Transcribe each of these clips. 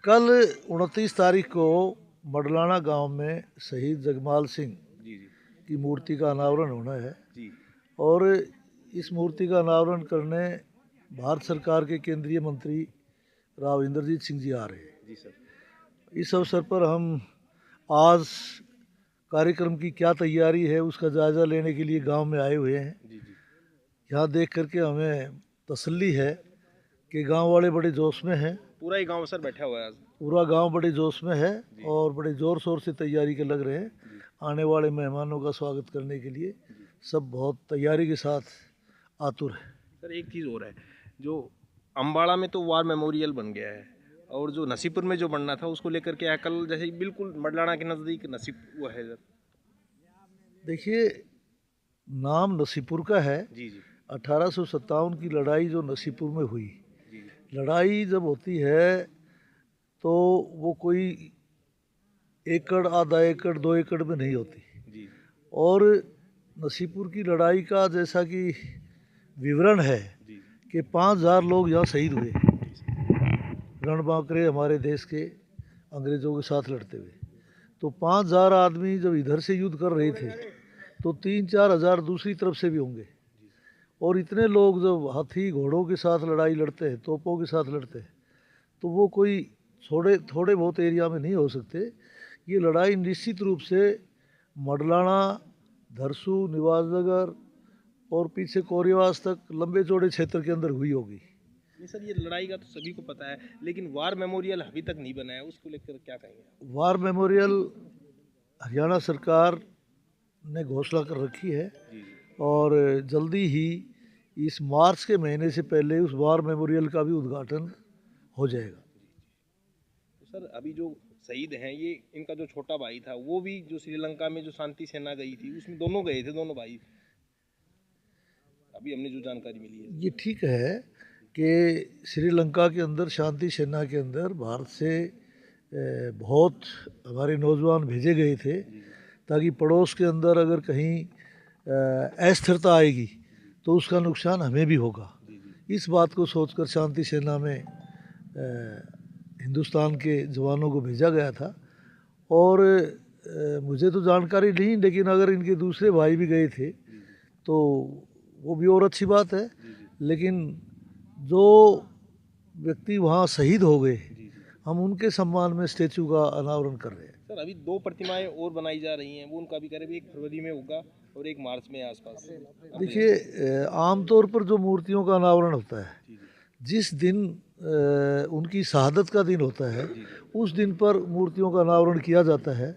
कल 29 तारीख को मडलाना गांव में शहीद जगमाल सिंह की मूर्ति का अनावरण होना है और इस मूर्ति का अनावरण करने भारत सरकार के केंद्रीय मंत्री राव इंद्रजीत सिंह जी आ रहे हैं। इस अवसर पर हम आज कार्यक्रम की क्या तैयारी है उसका जायज़ा लेने के लिए गांव में आए हुए हैं। यहाँ देख करके हमें तसल्ली है कि गांव वाले बड़े जोश में हैं। पूरा ही गांव सर बैठा हुआ है आज। पूरा गांव बड़े जोश में है और बड़े ज़ोर शोर से तैयारी के लग रहे हैं। आने वाले मेहमानों का स्वागत करने के लिए सब बहुत तैयारी के साथ आतुर है। सर एक चीज़ और है, जो अम्बाड़ा में तो वार मेमोरियल बन गया है और जो नसीपुर में जो बनना था उसको लेकर के कल जैसे बिल्कुल मडलाना के नज़दीक नसीब वो है सर। देखिए, नाम नसीपुर का है। 1857 की लड़ाई जो नसीपुर में हुई, लड़ाई जब होती है तो वो कोई एकड़, आधा एकड़, 2 एकड़ में नहीं होती। और नसीपुर की लड़ाई का जैसा कि विवरण है कि 5000 लोग यहाँ शहीद हुए, रणबांकरे हमारे देश के अंग्रेज़ों के साथ लड़ते हुए। तो 5000 आदमी जब इधर से युद्ध कर रहे थे तो 3-4 हज़ार दूसरी तरफ से भी होंगे। और इतने लोग जब हाथी घोड़ों के साथ लड़ाई लड़ते हैं, तोपों के साथ लड़ते हैं, तो वो कोई थोड़े बहुत एरिया में नहीं हो सकते। ये लड़ाई निश्चित रूप से मडलाना, धरसू, निवासनगर और पीछे कोरियावास तक लंबे चौड़े क्षेत्र के अंदर हुई होगी। नहीं सर, ये लड़ाई का तो सभी को पता है, लेकिन वार मेमोरियल अभी तक नहीं बना है, उसको लेकर क्या कहेंगे? वार मेमोरियल हरियाणा सरकार ने घोषणा कर रखी है और जल्दी ही इस मार्च के महीने से पहले उस वार मेमोरियल का भी उद्घाटन हो जाएगा। तो सर अभी जो शहीद हैं, ये इनका जो छोटा भाई था वो भी जो श्रीलंका में जो शांति सेना गई थी उसमें दोनों गए थे, दोनों भाई। अभी हमने जो जानकारी मिली है ये ठीक है कि श्रीलंका के अंदर शांति सेना के अंदर भारत से बहुत हमारे नौजवान भेजे गए थे ताकि पड़ोस के अंदर अगर कहीं अस्थिरता आएगी तो उसका नुकसान हमें भी होगा। इस बात को सोचकर शांति सेना में हिंदुस्तान के जवानों को भेजा गया था। और मुझे तो जानकारी नहीं, लेकिन अगर इनके दूसरे भाई भी गए थे तो वो भी और अच्छी बात है। लेकिन जो व्यक्ति वहाँ शहीद हो गए, हम उनके सम्मान में स्टैचू का अनावरण कर रहे हैं। सर अभी 2 प्रतिमाएं और बनाई जा रही हैं, वो उनका भी करीब 1 फरवरी में होगा और 1 मार्च में आसपास। देखिए, आमतौर पर जो मूर्तियों का अनावरण होता है, जिस दिन उनकी शहादत का दिन होता है उस दिन पर मूर्तियों का अनावरण किया जाता है।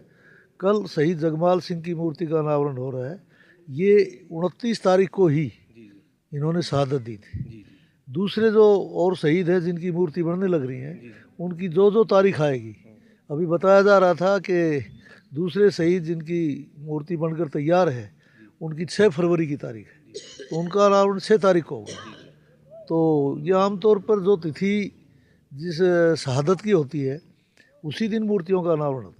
कल शहीद जगमाल सिंह की मूर्ति का अनावरण हो रहा है। ये 29 तारीख को ही इन्होंने शहादत दी थी। दूसरे जो और शहीद हैं जिनकी मूर्ति बनने लग रही हैं, उनकी जो तारीख आएगी, अभी बताया जा रहा था कि दूसरे शहीद जिनकी मूर्ति बनकर तैयार है उनकी 6 फरवरी की तारीख है, तो उनका अनावरण 6 तारीख को होगा। तो ये आमतौर पर जो तिथि जिस शहादत की होती है उसी दिन मूर्तियों का अनावरण होता है।